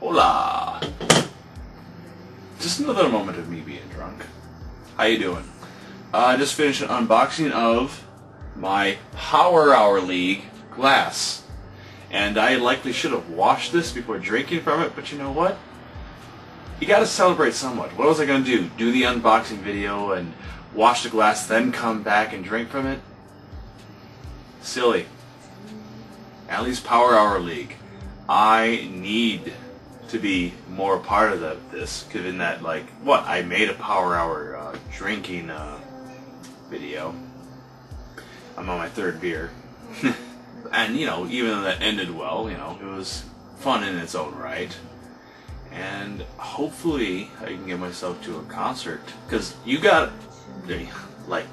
Hola! Just another moment of me being drunk. How you doing? I just finished an unboxing of my Power Hour League glass. And I likely should have washed this before drinking from it, but you know what? You gotta celebrate somewhat. What was I gonna do? Do the unboxing video and wash the glass, then come back and drink from it? Silly. Ali's Power Hour League. I need to be more part of this, given that, like, what? I made a Power Hour drinking video. I'm on my third beer. And, you know, even though that ended well, you know, it was fun in its own right. And hopefully I can get myself to a concert. Because you got, like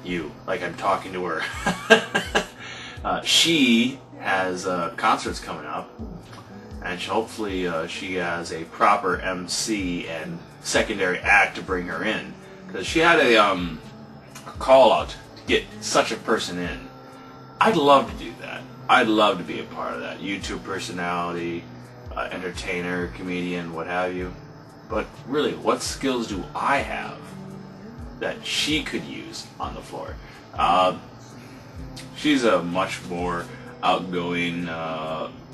I'm talking to her. She has concerts coming up. And hopefully she has a proper MC and secondary act to bring her in. Because she had a call out to get such a person in. I'd love to do that. I'd love to be a part of that. YouTube personality, entertainer, comedian, what have you. But really, what skills do I have that she could use on the floor? She's a much more outgoing,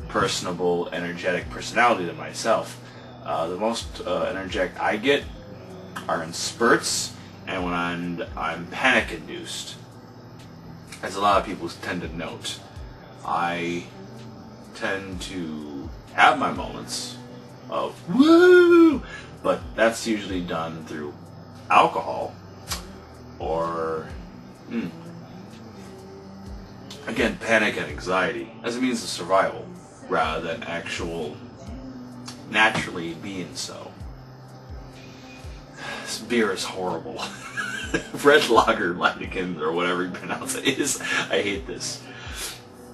personable, energetic personality than myself. The most energetic I get are in spurts and when I'm panic-induced. As a lot of people tend to note, I tend to have my moments of woo, but that's usually done through alcohol or again, panic and anxiety as a means of survival rather than actual naturally being so. This beer is horrible. Red Lager Leinenkens, or whatever you pronounce it is. I hate this.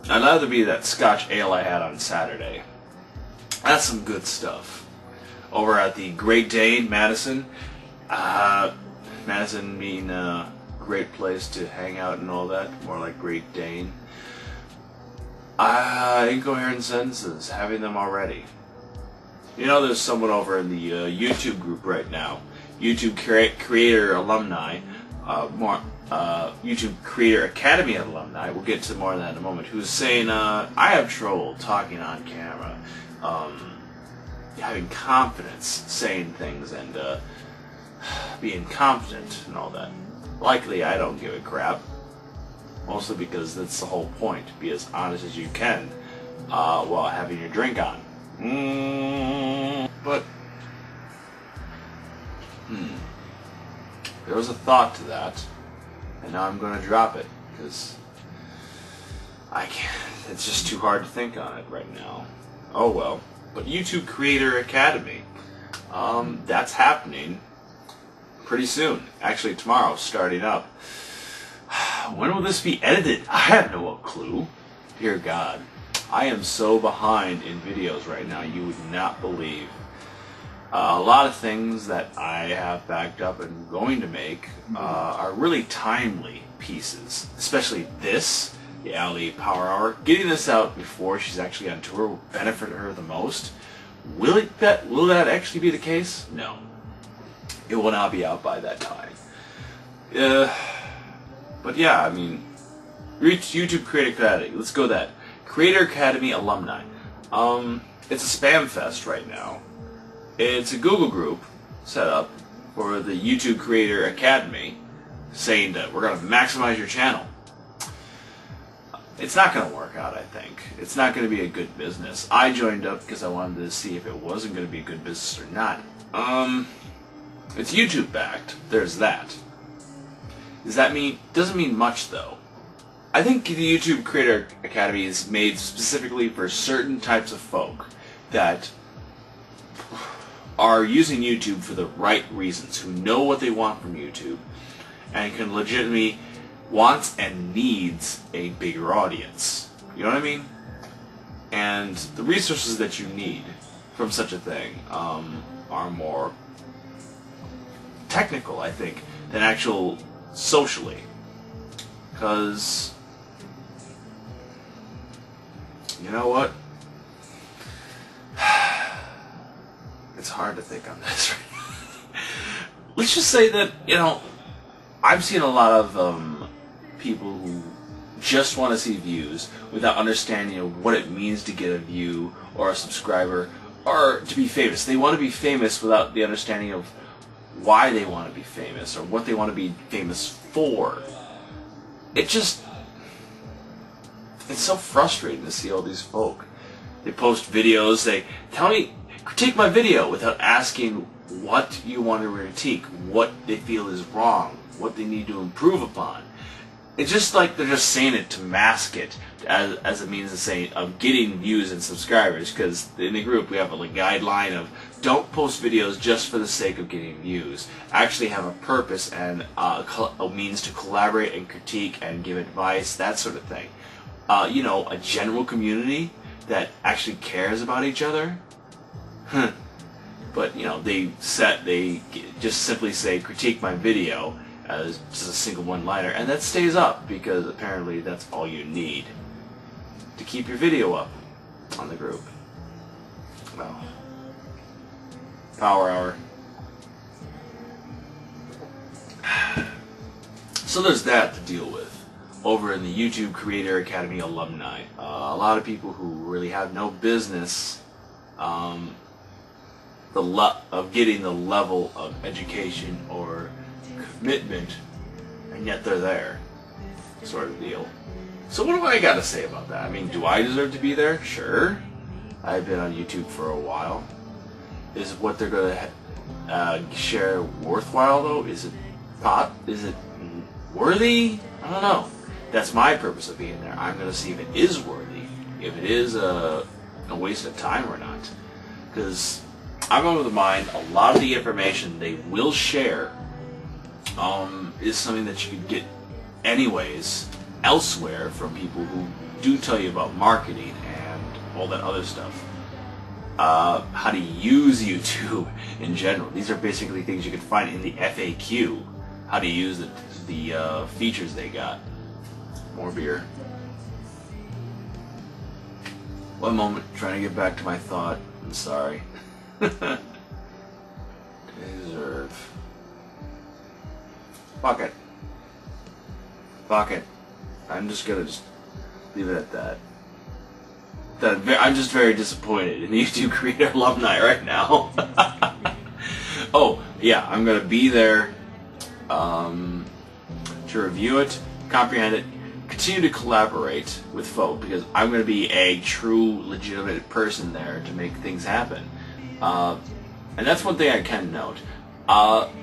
I'd rather be that Scotch ale I had on Saturday. That's some good stuff. Over at the Great Dane, Madison. Madison being a great place to hang out and all that. More like Great Dane. Incoherent sentences, having them already. You know, there's someone over in the YouTube group right now. YouTube Creator Alumni, YouTube Creator Academy Alumni, we'll get to more of that in a moment, who's saying, I have trouble talking on camera, having confidence, saying things, and being confident and all that. Likely I don't give a crap, mostly because that's the whole point, be as honest as you can while having your drink on. But there was a thought to that, and now I'm going to drop it, because I can't, it's just too hard to think on it right now. Oh well. But YouTube Creator Academy, that's happening pretty soon. Actually tomorrow, starting up. When will this be edited? I have no clue. Dear God. I am so behind in videos right now, you would not believe. A lot of things that I have backed up and going to make are really timely pieces. Especially this, the Ali Power Hour. Getting this out before she's actually on tour will benefit her the most. Will that actually be the case? No. It will not be out by that time. But yeah, I mean, reach YouTube Creator Academy. Let's go that. Creator Academy Alumni. It's a spam fest right now. It's a Google group set up for the YouTube Creator Academy saying that we're going to maximize your channel. It's not going to work out, I think. It's not going to be a good business. I joined up because I wanted to see if it wasn't going to be a good business or not. It's YouTube backed. There's that. Does that mean... Doesn't mean much, though. I think the YouTube Creator Academy is made specifically for certain types of folk that are using YouTube for the right reasons, who know what they want from YouTube, and can legitimately wants and needs a bigger audience. You know what I mean? And the resources that you need from such a thing are more technical, I think, than actual socially. Because, you know what? It's hard to think on this right now. Let's just say that, you know, I've seen a lot of people who just want to see views without understanding what it means to get a view or a subscriber or to be famous. They want to be famous without the understanding of why they want to be famous or what they want to be famous for. It's so frustrating to see all these folk. They post videos, they tell me, critique my video without asking what you want to critique, what they feel is wrong, what they need to improve upon. It's just like they're just saying it to mask it as a means of getting views and subscribers, because in the group we have a guideline of don't post videos just for the sake of getting views. Actually have a purpose and a means to collaborate and critique and give advice, that sort of thing. You know, a general community that actually cares about each other. But, you know, they just simply say critique my video as just a single one-liner, and that stays up because apparently that's all you need to keep your video up on the group. Well, power hour. So there's that to deal with over in the YouTube Creator Academy Alumni. A lot of people who really have no business of getting the level of education or commitment, and yet they're there, sort of deal. So what do I got to say about that? I mean, do I deserve to be there? Sure. I've been on YouTube for a while. Is what they're going to share worthwhile, though? Is it worthy? I don't know. That's my purpose of being there. I'm going to see if it is worthy, if it is a waste of time or not. Because I'm of the mind a lot of the information they will share is something that you could get anyways elsewhere from people who do tell you about marketing and all that other stuff. How to use YouTube in general. These are basically things you can find in the FAQ. How to use the features they got. More beer. One moment, trying to get back to my thought. I'm sorry. Deserve. Fuck it. Fuck it. I'm just gonna leave it at that. I'm just very disappointed in the YouTube Creator Alumni right now. Oh, yeah, I'm gonna be there to review it, comprehend it, continue to collaborate with folk, because I'm going to be a true, legitimate person there to make things happen. And that's one thing I can note.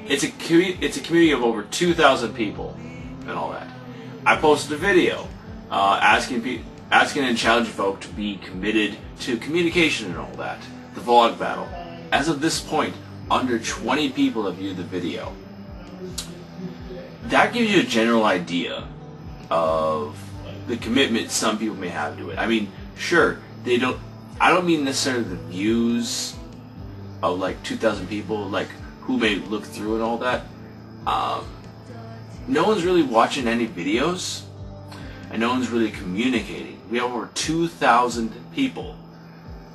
It's a community of over 2,000 people and all that. I posted a video asking and challenging folk to be committed to communication and all that. The vlog battle. As of this point, under 20 people have viewed the video. That gives you a general idea of the commitment some people may have to it. I mean, sure, I don't mean necessarily the views of like 2,000 people, like who may look through and all that. No one's really watching any videos, and no one's really communicating. We have over 2,000 people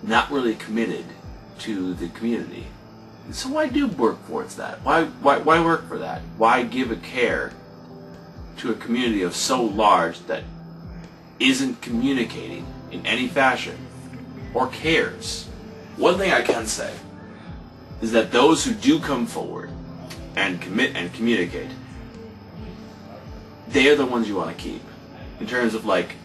not really committed to the community. So why do work towards that? Why work for that? Why give a care to a community of so large that isn't communicating in any fashion or cares? One thing I can say is that those who do come forward and commit and communicate, they are the ones you want to keep. In terms of like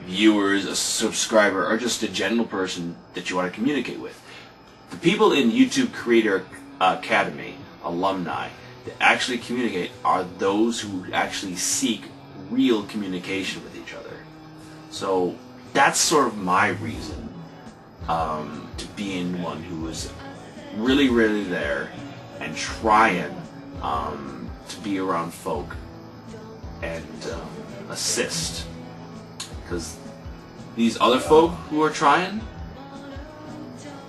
viewers, a subscriber, or just a general person that you want to communicate with. The people in YouTube Creator Academy, Alumni, that actually communicate are those who actually seek real communication with each other. So that's sort of my reason to being one who is really, really there and trying to be around folk and assist. Because these other folk who are trying,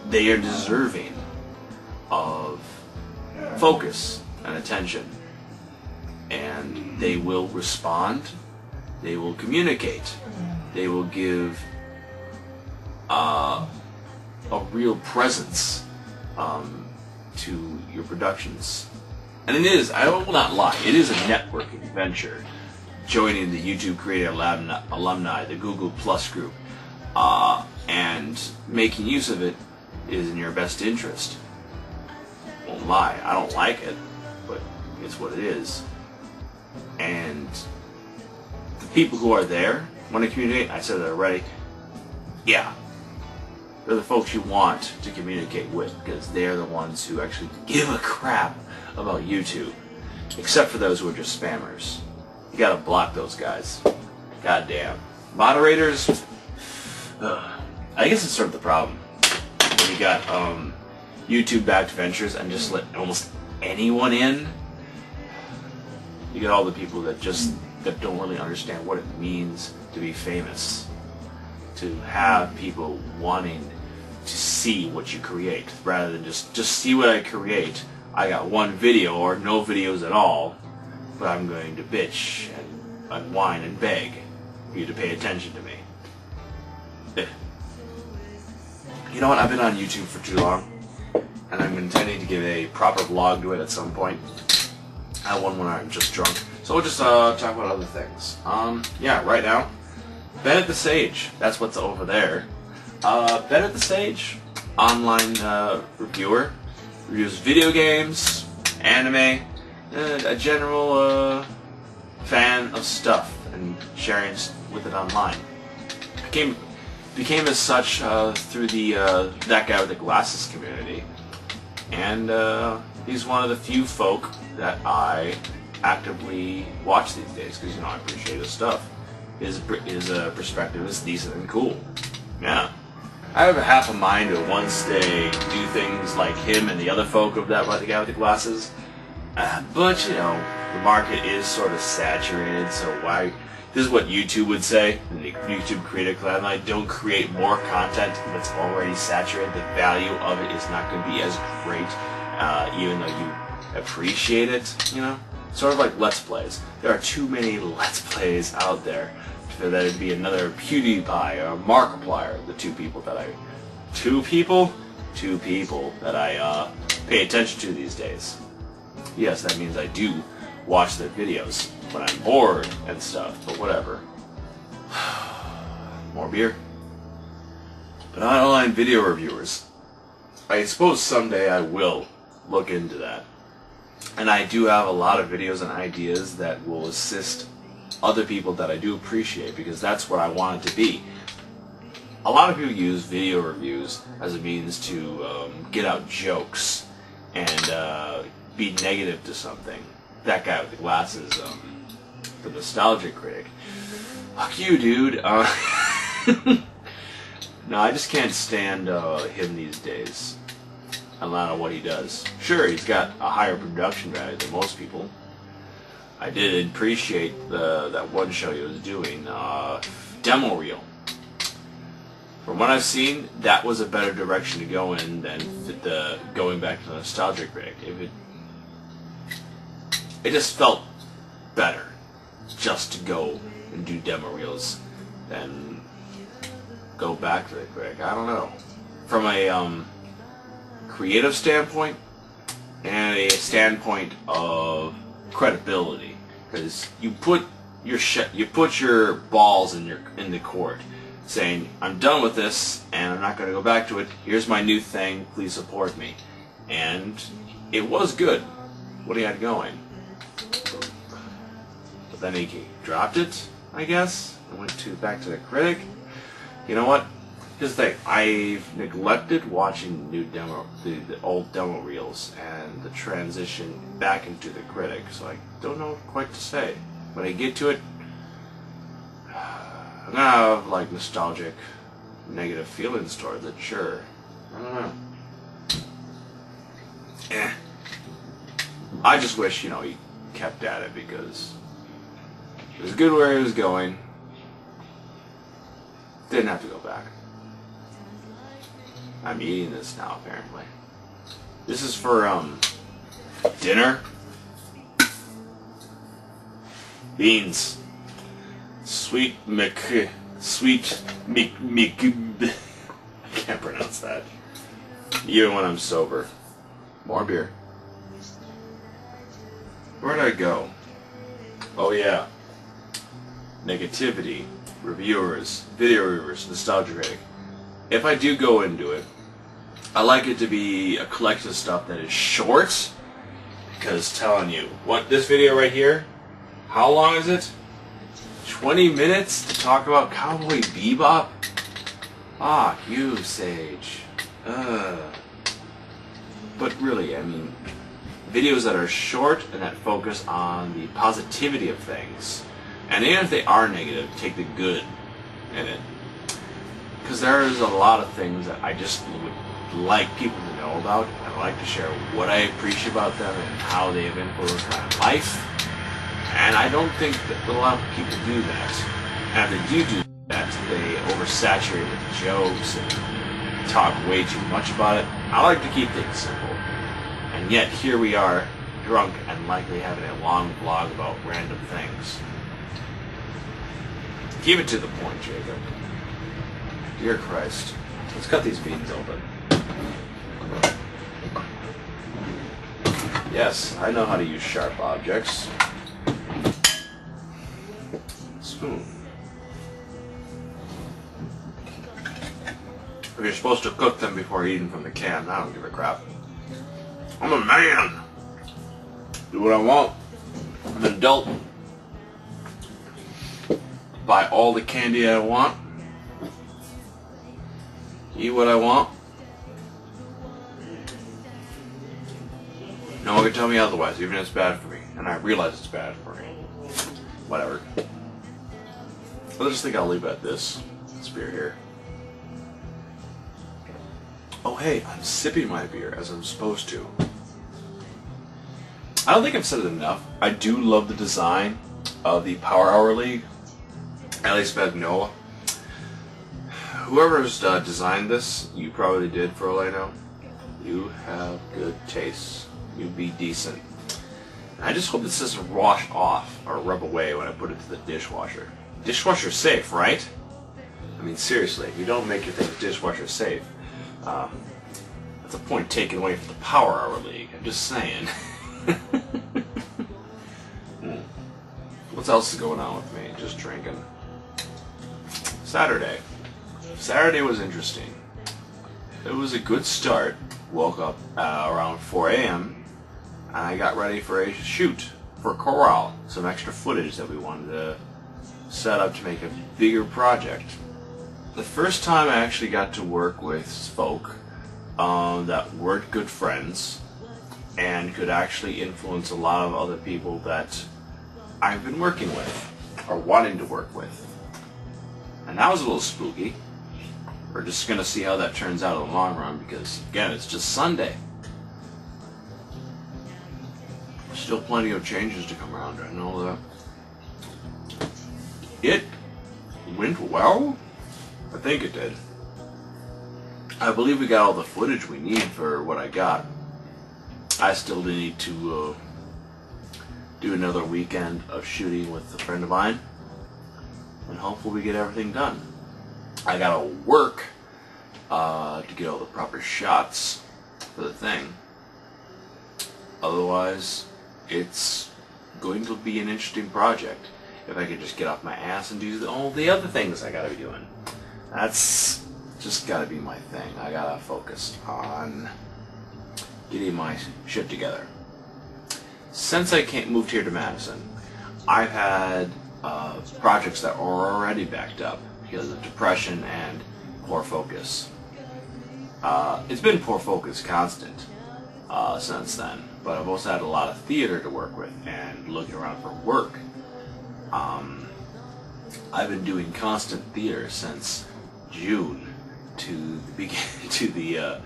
they are deserving of focus and attention, and they will respond, they will communicate, they will give a real presence to your productions. And it is, I will not lie, it is a networking venture. Joining the YouTube Creator Alumni, the Google Plus group, and making use of it is in your best interest. Won't lie, I don't like it, but it's what it is. And the people who are there want to communicate, I said it already, yeah, they're the folks you want to communicate with, because they're the ones who actually give a crap about YouTube, except for those who are just spammers. You gotta block those guys. Goddamn. Moderators, I guess it's sort of the problem. When you got YouTube-backed ventures and just let almost anyone in, you get all the people that don't really understand what it means to be famous, to have people wanting to see what you create, rather than just see what I create. I got one video or no videos at all, but I'm going to bitch and whine and beg for you to pay attention to me. You know what? I've been on YouTube for too long, and I'm intending to give a proper vlog to it at some point. I have one when I'm just drunk, so we'll just talk about other things. Yeah, right now, Bennett the Sage. That's what's over there. Bennett the Sage, online reviewer, reviews video games, anime, a general fan of stuff and sharing with it online. Became as such through the that guy with the glasses community, and he's one of the few folk that I actively watch these days, because I appreciate his stuff. His perspective is decent and cool. Yeah. I have a half a mind to once day do things like him and the other folk of that, like the guy with the glasses. But, the market is sort of saturated, so why... This is what YouTube would say, in the YouTube Creator Club. Like, don't create more content that's already saturated. The value of it is not going to be as great, even though you appreciate it, Sort of like Let's Plays. There are too many Let's Plays out there for that it'd be another PewDiePie or Markiplier, the two people that I pay attention to these days. Yes, that means I do watch their videos when I'm bored and stuff, but whatever. More beer. But online video reviewers. I suppose someday I will look into that. And I do have a lot of videos and ideas that will assist other people that I do appreciate, because that's what I want it to be. A lot of people use video reviews as a means to get out jokes and be negative to something. That guy with the glasses, the nostalgic critic. Fuck you, dude. No, I just can't stand him these days. I don't know what he does. Sure, he's got a higher production value than most people. I did appreciate that one show he was doing, Demo Reel. From what I've seen, that was a better direction to go in than going back to the nostalgic critic. It just felt better just to go and do demo reels than go back to the critic. I don't know. From a creative standpoint and a standpoint of credibility, because you put your balls in the court, saying I'm done with this and I'm not going to go back to it. Here's my new thing. Please support me. And it was good what he had going. But then he dropped it, I guess, and went back to the critic. You know what? Here's the thing. I've neglected watching the old demo reels and the transition back into the critic, so I don't know quite to say. When I get to it, I'm gonna have like nostalgic, negative feelings towards it. Sure, I don't know. I just wish he kept at it, because it was good where he was going. Didn't have to go back. I'm eating this now, apparently. This is for dinner. Beans. Sweet I can't pronounce that. Even when I'm sober. More beer. Where'd I go? Oh yeah. Negativity, reviewers, video reviewers, nostalgia critic. If I do go into it, I like it to be a collection of stuff that is short, because telling you, what, this video right here, how long is it? 20 minutes to talk about Cowboy Bebop? Ah, you, Sage. But really, I mean, videos that are short and that focus on the positivity of things. And even if they are negative, take the good in it. Because there's a lot of things that I just would like people to know about. I'd like to share what I appreciate about them and how they have influenced my life. And I don't think that a lot of people do that. And if they do that, they oversaturate with jokes and talk way too much about it. I like to keep things simple. And yet here we are, drunk and likely having a long vlog about random things. Keep it to the point, Jacob. Dear Christ. Let's cut these beans open. Yes, I know how to use sharp objects. Spoon. If you're supposed to cook them before eating from the can, I don't give a crap. I'm a man. Do what I want. I'm an adult. Buy all the candy I want. Eat what I want. No one can tell me otherwise, even if it's bad for me. And I realize it's bad for me. Whatever. I just think I'll leave it at this beer here. Oh hey, I'm sipping my beer as I'm supposed to. I don't think I've said it enough. I do love the design of the Power Hour League. Ali Spagnola. Whoever's designed this, you probably did for all I know. You have good taste. You be decent. I just hope this doesn't wash off or rub away when I put it to the dishwasher. Dishwasher safe, right? I mean, seriously, if you don't make your things dishwasher safe, that's a point taken away from the Power Hour League. I'm just saying. What else is going on with me? Just drinking. Saturday. Saturday was interesting. It was a good start. Woke up around 4 a.m. and I got ready for a shoot for Korahl. Some extra footage that we wanted to set up to make a bigger project. The first time I actually got to work with folk that weren't good friends and could actually influence a lot of other people that I've been working with or wanting to work with. And that was a little spooky. We're just going to see how that turns out in the long run because, again, it's just Sunday. Still plenty of changes to come around, I know that. It went well. I think it did. I believe we got all the footage we need for what I got. I still need to do another weekend of shooting with a friend of mine. And hopefully we get everything done. I gotta work to get all the proper shots for the thing. Otherwise, it's going to be an interesting project. If I could just get off my ass and do all the other things I gotta be doing. That's just gotta be my thing. I gotta focus on getting my shit together. Since I moved here to Madison, I've had projects that are already backed up because of depression and poor focus. It's been poor focus constant since then, but I've also had a lot of theater to work with and looking around for work. I've been doing constant theater since June to the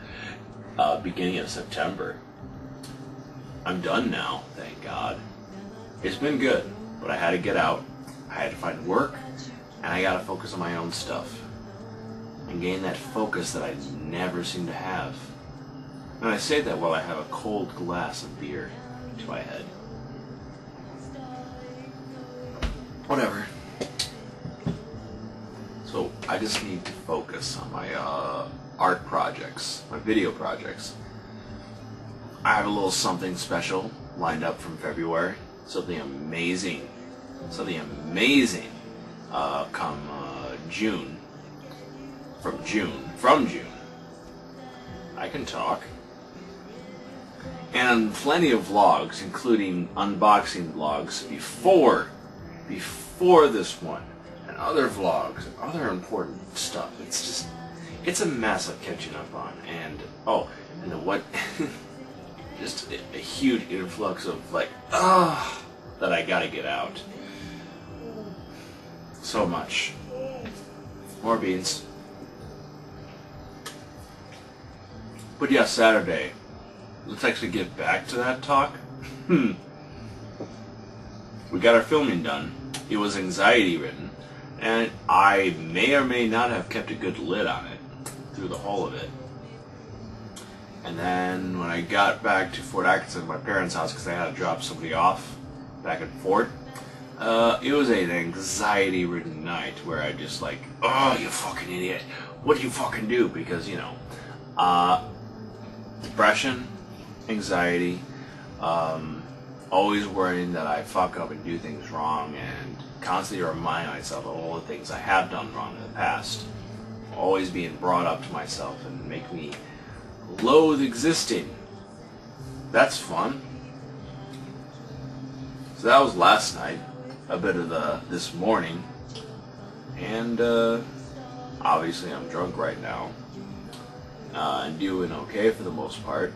beginning of September. I'm done now, thank God. It's been good, but I had to get out. I had to find work, and I gotta focus on my own stuff and gain that focus that I never seem to have. And I say that while I have a cold glass of beer to my head. Whatever. So I just need to focus on my art projects, my video projects. I have a little something special lined up from February. Something amazing. Come June. From June. I can talk. And plenty of vlogs, including unboxing vlogs before this one, and other vlogs, and other important stuff. It's a mess of catching up on. And what? Just a huge influx of that I gotta get out. So much. More beans. But yeah, Saturday. Let's actually get back to that talk. We got our filming done. It was anxiety ridden, and I may or may not have kept a good lid on it through the whole of it. And then when I got back to Fort Atkinson, my parents' house, because I had to drop somebody off back at Fort, it was an anxiety ridden night where I just like, oh, you fucking idiot, what do you fucking do? Because, depression, anxiety, always worrying that I fuck up and do things wrong, and constantly remind myself of all the things I have done wrong in the past. Always being brought up to myself and make me loathe existing. That's fun. So that was last night. A bit of this morning. And obviously I'm drunk right now. And doing okay for the most part.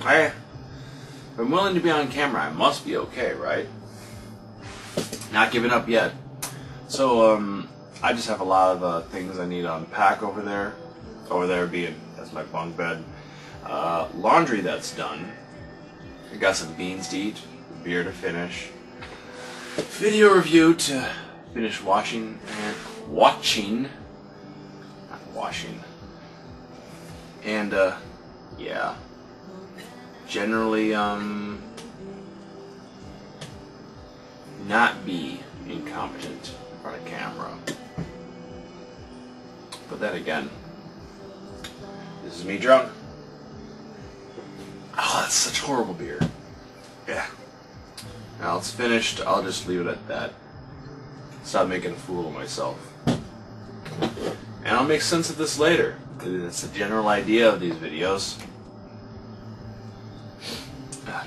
If I'm willing to be on camera, I must be okay, right? Not giving up yet. So, I just have a lot of things I need to unpack over there. Over there being, that's my bunk bed. Laundry that's done. I got some beans to eat, beer to finish. Video review to finish watching. Not washing. And, yeah. Generally, not be incompetent in front of camera. But then again, this is me drunk. Oh, that's such horrible beer. Yeah. Now it's finished. I'll just leave it at that. Stop making a fool of myself. And I'll make sense of this later. That's the general idea of these videos.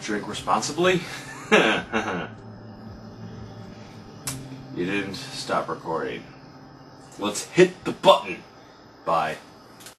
Drink responsibly. You didn't stop recording. Let's hit the button. Bye.